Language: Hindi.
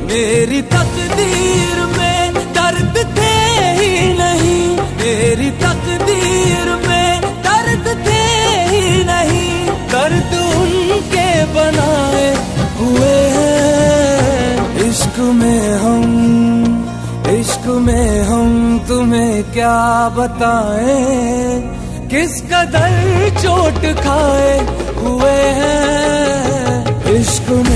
मेरी तकदीर में दर्द थे ही नहीं, मेरी तकदीर में दर्द थे ही नहीं। दर्द उनके बनाए हुए हैं। इश्क में हम तुम्हें क्या बताएं, किस कदर चोट खाए हुए हैं। इश्क में